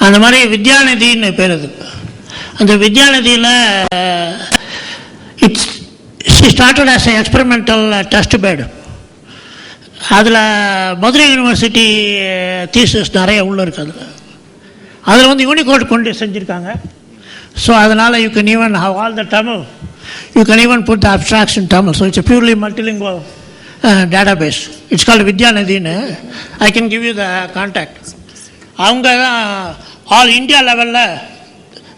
அந்த மாதிரி வித்யாநிதின்னு பேர் அது. அந்த வித்யாநிதியில் she started as an experimental test bed. அதில் மதுரை யூனிவர்சிட்டி தீசிஸ் நிறைய உள்ளே இருக்குது. அதில் வந்து யூனிகோட் கொண்டு செஞ்சுருக்காங்க. ஸோ அதனால் you can even have all the Tamil, you can even put the abstracts in Tamil. So it's purely multilingual database. It's called வித்யாநிதின்னு. I can give you the contact. அவங்க தான் ஆல் இண்டியா லெவலில்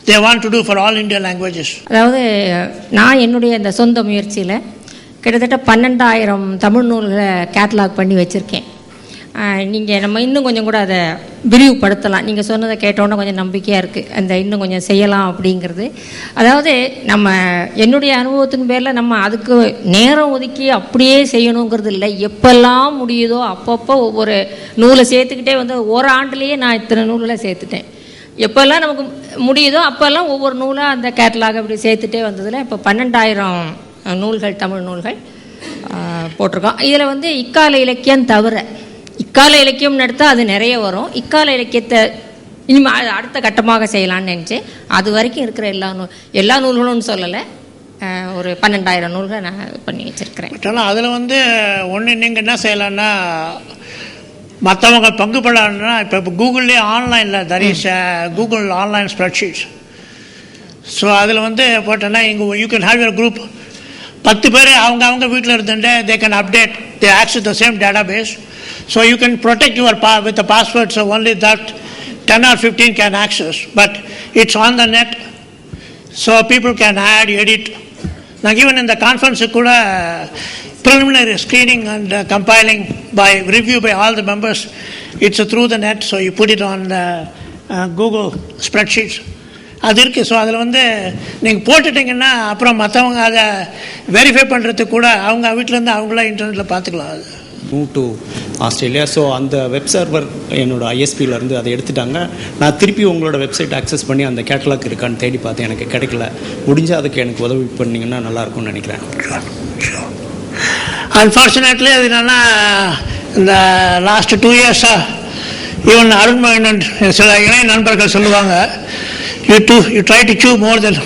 they want to do for all Indian languages. அதாவது நான் என்னுடைய இந்த சொந்த முயற்சியில் கிட்டத்தட்ட 12,000 தமிழ் நூல்களை கேட்லாக் பண்ணி வச்சுருக்கேன். நீங்கள் நம்ம இன்னும் கொஞ்சம் கூட அதை விரிவுபடுத்தலாம். நீங்கள் சொன்னதை கேட்டோன்னே கொஞ்சம் நம்பிக்கையாக இருக்குது, அந்த இன்னும் கொஞ்சம் செய்யலாம் அப்படிங்கிறது. அதாவது நம்ம என்னுடைய அனுபவத்தின் பேரில் நம்ம அதுக்கு நேரம் ஒதுக்கி அப்படியே செய்யணுங்கிறது இல்லை. எப்பெல்லாம் முடியுதோ அப்பப்போ ஒவ்வொரு நூலை சேர்த்துக்கிட்டே வந்து ஒரு ஆண்டுலேயே நான் இத்தனை நூல்களை சேர்த்துட்டேன். எப்போல்லாம் நமக்கு முடியுதோ அப்போல்லாம் ஒவ்வொரு நூலாக அந்த கேட்டலாக் அப்படி சேர்த்துட்டே வந்ததில் இப்போ 12,000 நூல்கள், தமிழ் நூல்கள் போட்டிருக்கோம். இதில் வந்து இக்கால இலக்கியம் தவிர, இக்கால இலக்கியம் நடத்தால் அது நிறைய வரும். இக்கால இலக்கியத்தை இனிமேல் அடுத்த கட்டமாக செய்யலான்னு நினச்சி அது வரைக்கும் இருக்கிற எல்லா நூல்களும் சொல்லலை, ஒரு 12,000 நூல்கள் நான் பண்ணி வச்சுருக்கிறேன். ஆனால் அதில் வந்து ஒன்று நீங்கள் என்ன செய்யலான்னா, மற்றவங்க பங்கு படணும்னா இப்போ கூகுள்லேயே ஆன்லைனில் there is Google online spreadsheets. So அதில் வந்து போட்டோன்னா இங்கே you can have your group. 10 பேர் அவங்க வீட்டில் இருந்துட்டு they can update, they access the same database. So you can protect your with the password. So only that 10 or 15 can access, but it's on the net. So people can add, edit. நான் even இந்த கான்ஃபரன்ஸுக்கு கூட preliminary screening and compiling by review by all the members, it's through the net. So you put it on the Google spreadsheets. அது இருக்குது. So அதில் வந்து நீங்கள் போட்டுட்டிங்கன்னா அப்புறம் மற்றவங்க அதை வெரிஃபை பண்ணுறதுக்கு கூட அவங்க வீட்டிலேருந்து அவங்களே இன்டர்நெட்டில் பார்த்துக்கலாம். அது மூவ் டு ஆஸ்திரேலியா. ஸோ அந்த வெப் சர்வர் என்னோடய ஐஎஸ்பியிலேருந்து அதை எடுத்துட்டாங்க. நான் திருப்பி உங்களோட வெப்சைட் அக்சஸ் பண்ணி அந்த கேட்டலாக் இருக்கான்னு தேடி பார்த்தேன், எனக்கு கிடைக்கல. முடிஞ்சால் அதுக்கு எனக்கு உதவி பண்ணிங்கன்னா நல்லாயிருக்கும்னு நினைக்கிறேன். அன்ஃபார்ச்சுனேட்லி அது என்னென்னா இந்த லாஸ்ட் 2 இயர்ஸாக ஈவன் அருண்மகன் சில இணைய நண்பர்கள் சொல்லுவாங்க, you try to chew more than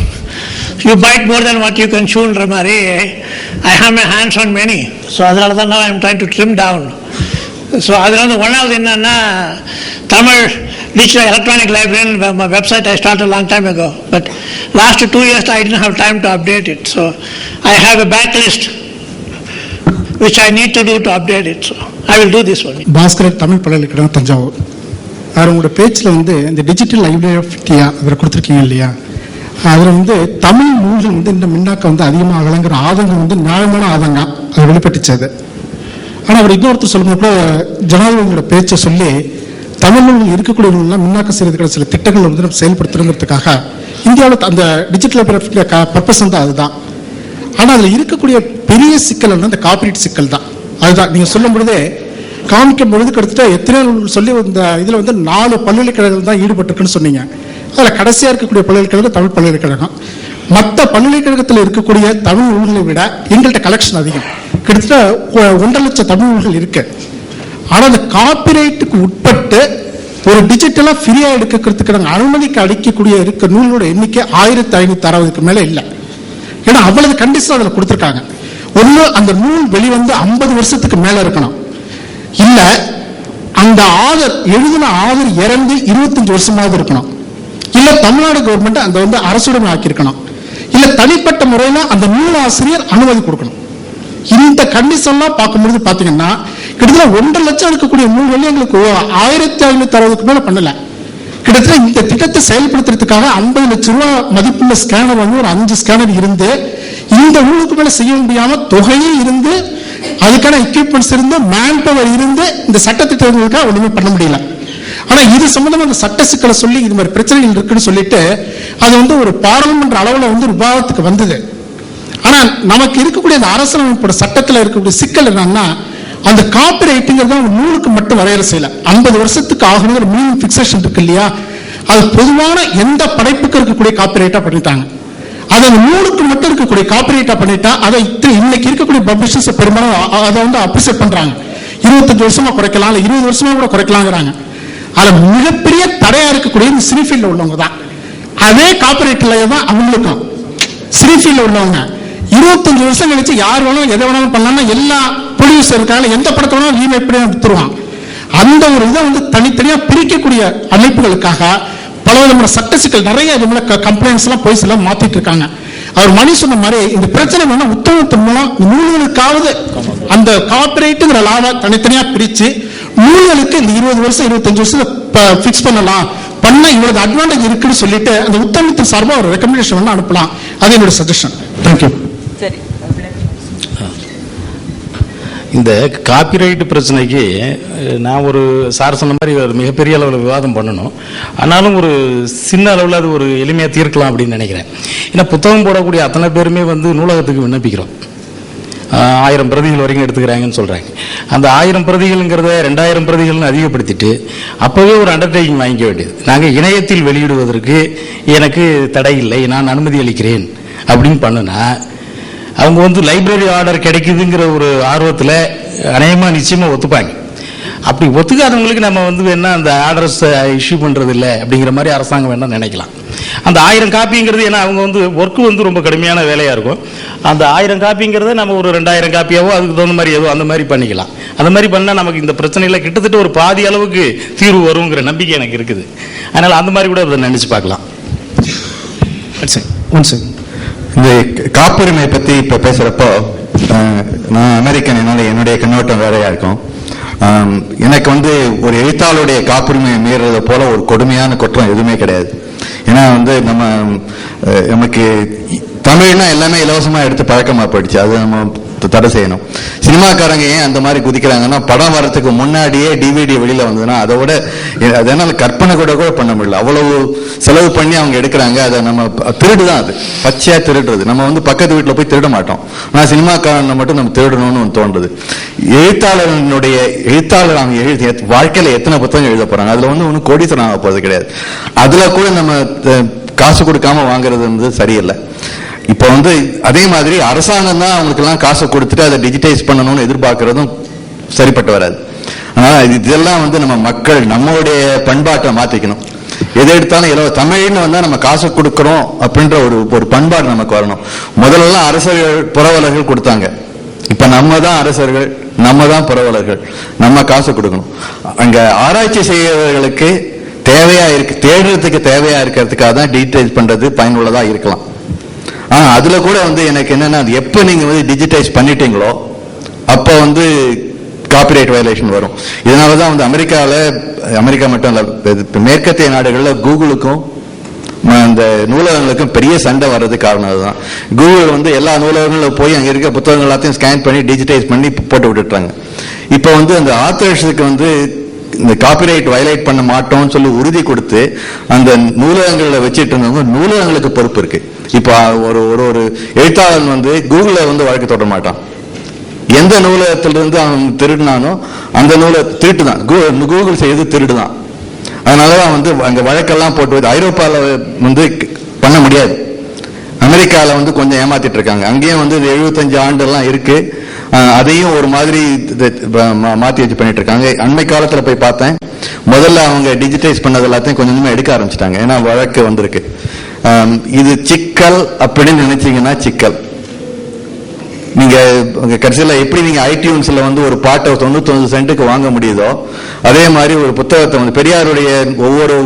you bite more than what you can chewன்ற மாதிரி. I have my hands on many. So அதனால தான் now I am trying to trim down. So அதில் வந்து ஒன்றாவது என்னென்னா Tamil digital electronic library website I started a long time ago, but last 2 years I didn't have time to update it. So I have a backlist which I need to do to update it. So I will do this one. Bhaskar Tamil பல்கலைக்கழகம் தஞ்சாவூர். உங்களோட பேச்சில் வந்து இந்த digital library of India அதில் கொடுத்துருக்கீங்க இல்லையா, அதில் வந்து தமிழ் நூல்கள் வந்து இந்த மின்னாக்கம் வந்து அதிகமாக ஆகலைங்கிற ஆதங்கம் வந்து நியாயமான ஆதங்கம், அது வெளிப்பட்டுச்சு. அது ஆனால் அவர் இன்னொருத்தர் சொல்லும்போது கூட ஜனாதிபதியோட பேச்சை சொல்லி தமிழ் நூல்கள் இருக்கக்கூடிய நூல்லாம் மின்னாக்கம் செய்யறதுக்கான சில திட்டங்கள் வந்து நம்ம செயல்படுத்துறதுக்காக இந்தியாவில் அந்த digital library of India purpose வந்து அதுதான். ஆனால் அதில் இருக்கக்கூடிய பெரிய சிக்கல் வந்து அந்த காப்பிரைட் சிக்கல் தான். அதுதான் நீங்கள் சொல்லும் பொழுதே காமிக்கும் பொழுது கிட்டத்தட்ட எத்தனை சொல்லி இந்த இதில் வந்து 4 பல்கலைக்கழகங்கள் தான் ஈடுபட்டிருக்குன்னு சொன்னீங்க. அதில் கடைசியாக இருக்கக்கூடிய பல்கலைக்கழகம் தமிழ் பல்கலைக்கழகம். மற்ற பல்கலைக்கழகத்தில் இருக்கக்கூடிய தமிழ் நூல்களை விட எங்கள்கிட்ட கலெக்ஷன் அதிகம், கிட்டத்தட்ட 1.5 லட்சம் தமிழ் நூல்கள் இருக்கு. ஆனால் அந்த காப்பிரைட்டுக்கு உட்பட்டு ஒரு டிஜிட்டலாக ஃப்ரீயாக எடுக்கிறதுக்கு நாங்கள் அனுமதிக்கு அளிக்கக்கூடிய இருக்க நூலோட எண்ணிக்கை 1560க்கு மேலே இல்லை. ஏன்னா அவ்வளவு கண்டிஷன் அதில் கொடுத்துருக்காங்க. ஒன்று அந்த நூல் வெளிவந்து 50 வருஷத்துக்கு மேலே இருக்கணும், இல்லை அந்த ஆதர் எழுதின ஆதர் இறந்து 25 வருஷமாவது இருக்கணும், இல்லை தமிழ்நாடு கவர்மெண்ட் அந்த வந்து அரசுடன் ஆக்கியிருக்கணும், இல்லை தனிப்பட்ட முறையில் அந்த நூல் ஆசிரியர் அனுமதி கொடுக்கணும். இந்த கண்டிஷன்லாம் பார்க்கும்பொழுது பார்த்தீங்கன்னா கிட்டத்தட்ட 1.5 லட்சம் இருக்கக்கூடிய நூல்கள் எங்களுக்கு 1560க்கு மேலே பண்ணல. கிட்டத்தட்ட இந்த திட்டத்தை செயல்படுத்துறதுக்காக 50 லட்சம் ரூபாய் மதிப்புள்ள ஸ்கேனர் வந்து ஒரு 5 ஸ்கேனர் இருந்து இந்த நூலுக்கு மேல செய்ய முடியாம தொகையும் இருந்து அதுக்கான எக்யூப்மெண்ட்ஸ் இருந்து மேன் பவர் இருந்து இந்த சட்டத்திட்டங்களுக்காக ஒண்ணுமே பண்ண முடியல. ஆனா இது சம்பந்தமா அந்த சட்ட சிக்கலை சொல்லி இது மாதிரி பிரச்சனைகள் இருக்குன்னு சொல்லிட்டு அது வந்து ஒரு பாராளுமன்ற அளவுல வந்து விவாதத்துக்கு வந்தது. ஆனா நமக்கு இருக்கக்கூடிய அந்த அரசியலமைப்போட சட்டத்துல இருக்கக்கூடிய சிக்கல் என்னன்னா அந்த காப்பிரைட்டுங்கிறது ஒரு நூலுக்கு மட்டும் வரையறை செய்யல. 50 வருஷத்துக்கு ஆகணுங்கிற மினிமம் பிக்சேஷன் இருக்கு இல்லையா, அது பொதுவான எந்த படைப்புக்கு இருக்கக்கூடிய காப்பிரைட்டா பண்ணிட்டாங்க. அதை நூலுக்கு மட்டும் இருக்கக்கூடிய காப்பிரைட்டா பண்ணிட்டா அதை இன்னைக்கு இருக்கக்கூடிய பப்ளிஷர்ஸ் பெரும்பாலும் அதை வந்து அப்ரிசியேட் பண்றாங்க. 25 வருஷமா குறைக்கலாம், இல்ல 20 வருஷமா கூட குறைக்கலாங்கிறாங்க. அதுல மிகப்பெரிய தடையா இருக்க இருக்கக்கூடிய சினிஃபீல்ட்ல உள்ளவங்க தான். அதே காப்பிரைட்ல தான் அவங்களுக்கும் சினிஃபீல்ட்ல உள்ளவங்க 25 வருஷம் கழிச்சு யார் வேணாலும் எதை வேணாலும் பண்ணலாம்னா எல்லா ப்ரொடியூசர் இருக்காங்க, எந்த படத்தை வேணாலும் ரீமேக் பண்ணி எடுத்துருவான். அந்த ஒரு இதை வந்து தனித்தனியா பிரிக்கக்கூடிய அமைப்புகளுக்காக பல விதமான சட்ட சிக்கல் நிறைய கம்ப்ளைண்ட்ஸ் எல்லாம் போய் எல்லாம் மாத்திட்டு இருக்காங்க. அவர் மணி சொன்ன மாதிரி இந்த பிரச்சனை வேணா உத்தமத்தின் மூலம் நூல்களுக்காவது அந்த காப்பிரைட்டுங்கிற லாவை தனித்தனியா பிரிச்சு நூல்களுக்கு இந்த 20 வருஷம் 25 வருஷம் பிக்ஸ் பண்ணலாம், பண்ண இவ்வளவு அட்வான்டேஜ் இருக்குன்னு சொல்லிட்டு அந்த உத்தமத்தின் சார்பாக ஒரு ரெக்கமெண்டேஷன் வேணா அனுப்பலாம். அது என்னோட சஜஷன். தேங்க்யூ. சரி, இந்த காப்பிரைட் பிரச்சனைக்கு நான் ஒரு சார் சொன்ன மாதிரி ஒரு மிகப்பெரிய அளவில் விவாதம் பண்ணணும். ஆனாலும் ஒரு சின்ன அளவில் அது ஒரு எளிமையாக தீர்க்கலாம் அப்படின்னு நினைக்கிறேன். ஏன்னா புத்தகம் போடக்கூடிய அத்தனை பேருமே வந்து நூலகத்துக்கு விண்ணப்பிக்கிறோம். 1000 பிரதிகள் வரைக்கும் எடுத்துக்கிறாங்கன்னு சொல்கிறாங்க. அந்த 1000 பிரதிகள்ங்கிறத 2000 பிரதிகள்னு அதிகப்படுத்திட்டு அப்போவே ஒரு அண்டர்டேக்கிங் வாங்கிக்க வேண்டியது. நாங்கள் இணையத்தில் வெளியிடுவதற்கு எனக்கு தடை இல்லை, நான் அனுமதி அளிக்கிறேன் அப்படின்னு பண்ணுனா அவங்க வந்து லைப்ரரி ஆர்டர் கிடைக்குதுங்கிற ஒரு ஆர்வத்தில் அநேகமாக நிச்சயமாக ஒத்துப்பாங்க. அப்படி ஒத்துக்காதவங்களுக்கு நம்ம வந்து வேணா அந்த ஆர்டர்ஸ் இஷ்யூ பண்ணுறது இல்லை அப்படிங்கிற மாதிரி அரசாங்கம் வேணா நினைக்கலாம். அந்த 1000 காப்பிங்கிறது ஏன்னா அவங்க வந்து ஒர்க்கு வந்து ரொம்ப கடுமையான வேலையாக இருக்கும். அந்த 1000 காப்பிங்கிறத நம்ம ஒரு 2000 காப்பியாவோ அதுக்கு தகுந்த மாதிரி ஏதோ அந்த மாதிரி பண்ணிக்கலாம். அந்த மாதிரி பண்ணால் நமக்கு இந்த பிரச்சனையில் கிட்டத்தட்ட ஒரு பாதி அளவுக்கு தீர்வு வருங்கிற நம்பிக்கை எனக்கு இருக்குது. அதனால் அந்த மாதிரி கூட அதை நினச்சி பார்க்கலாம். இந்த காப்புரிமை பத்தி இப்ப பேசுறப்போ நான் அமெரிக்கன், என்னுடைய கண்ணோட்டம் வேறையா இருக்கும். எனக்கு வந்து ஒரு எழுத்தாளருடைய காப்புரிமையை மீறதை போல ஒரு கொடுமையான குற்றம் எதுவுமே கிடையாது. ஏன்னா வந்து நமக்கு தமிழ்னா எல்லாமே இலவசமா எடுத்து பழக்கமா போயிடுச்சு. அது நம்ம தடை செய்யணும். சினிமாக்காரங்க ஏன் அந்த மாதிரி குதிக்கிறாங்கன்னா படம் வரத்துக்கு முன்னாடியே டிவிடி வெளியில வந்ததுன்னா அதோட அதனால கற்பனை கூட பண்ண முடியல. அவ்வளவு செலவு பண்ணி அவங்க எடுக்கிறாங்க. அதை நம்ம திருடுதான், அது பச்சையா திருடுறது. நம்ம வந்து பக்கத்து வீட்டுல போய் திருட மாட்டோம். ஆனா சினிமாக்காரன் மட்டும் நம்ம திருடணும்னு தோன்றுது. எழுத்தாளர் அவங்க எழுதி வாழ்க்கையில எத்தனை புத்தகம் எழுத போறாங்க, அதுல வந்து ஒன்னும் கோடீஸ்வரன் ஆக போறது கிடையாது. அதுல கூட நம்ம காசு கொடுக்காம வாங்குறது சரியில்லை. இப்ப வந்து அதே மாதிரி அரசாங்கம் தான் அவங்களுக்கு எல்லாம் காசை கொடுத்துட்டு அதை டிஜிட்டைஸ் பண்ணணும்னு எதிர்பார்க்கறதும் சரிப்பட்டு வராது. அதனால இதெல்லாம் வந்து நம்ம மக்கள் நம்மளுடைய பண்பாட்டை மாத்திக்கணும். எதை எடுத்தாலும் தமிழ்னு வந்தா நம்ம காசு கொடுக்கறோம் அப்படின்ற ஒரு பண்பாடு நமக்கு வரணும். முதல்ல அரசர்கள் புரவலர்கள் கொடுத்தாங்க. இப்ப நம்ம தான் அரசர்கள், நம்ம தான் புரவலர்கள், நம்ம காசு கொடுக்கணும். அங்க ஆராய்ச்சி செய்யறவர்களுக்கு தேடுறதுக்கு தேவையா இருக்கிறதுக்காக தான் டிஜிட்டைஸ் பண்றது பயனுள்ளதா இருக்கலாம். ஆனா அதுல கூட வந்து எனக்கு என்னன்னா எப்ப நீங்க வந்து டிஜிட்டைஸ் பண்ணிட்டீங்களோ அப்ப வந்து காப்பிரைட் வயலேஷன் வரும். இதனாலதான் வந்து அமெரிக்கா மட்டும் இல்ல, மேற்கத்திய நாடுகள்ல கூகுளுக்கும் அந்த நூலகங்களுக்கும் பெரிய சண்டை வர்றதுக்கு காரணம் அதுதான். கூகுள் வந்து எல்லா நூலகங்களும் போய் அங்க இருக்க புத்தகங்கள் எல்லாத்தையும் ஸ்கேன் பண்ணி டிஜிட்டைஸ் பண்ணி போட்டு விட்டுட்டாங்க. இப்ப வந்து அந்த ஆத்தர்ஸுக்கு வந்து இந்த காப்பிரைட் வயலேட் பண்ண மாட்டோம்னு சொல்லி உறுதி கொடுத்து அந்த நூலகங்களை வச்சுட்டு இருந்தவங்க நூலகங்களுக்கு பொறுப்பு இருக்கு. இப்ப ஒரு எழுத்தாளன் வந்து கூகுள்ல வந்து வழக்கு தொடர மாட்டான். எந்த நூலகத்திலிருந்து அவன் திருடினானோ அந்த நூலை திருட்டுதான், கூகுள் செய்து திருடுதான். அதனாலதான் வந்து அங்க வழக்கெல்லாம் போட்டு ஐரோப்பால வந்து பண்ண முடியாது. அமெரிக்கால வந்து கொஞ்சம் ஏமாத்திட்டு இருக்காங்க. அங்கேயும் வந்து 75 ஆண்டுலாம் இருக்கு. அதையும் ஒரு மாதிரி மாத்தி வச்சு பண்ணிட்டு இருக்காங்க. அண்மை காலத்துல போய் பார்த்தேன், முதல்ல அவங்க டிஜிட்டைஸ் பண்ணது எல்லாத்தையும் கொஞ்சமா எடுக்க ஆரம்பிச்சிட்டாங்க. ஏன்னா வழக்கு வந்திருக்கு. இது சிக்கல் அப்படின்னு நினைச்சீங்கன்னா சிக்கல். நீங்க கடைசியில எப்படி நீங்க ஐடியூன்ஸ்ல வந்து ஒரு பாட்டை 99 சென்ட்டுக்கு வாங்க முடியுதோ அதே மாதிரி ஒரு புத்தகத்தை வந்து பெரியாருடைய ஒவ்வொரு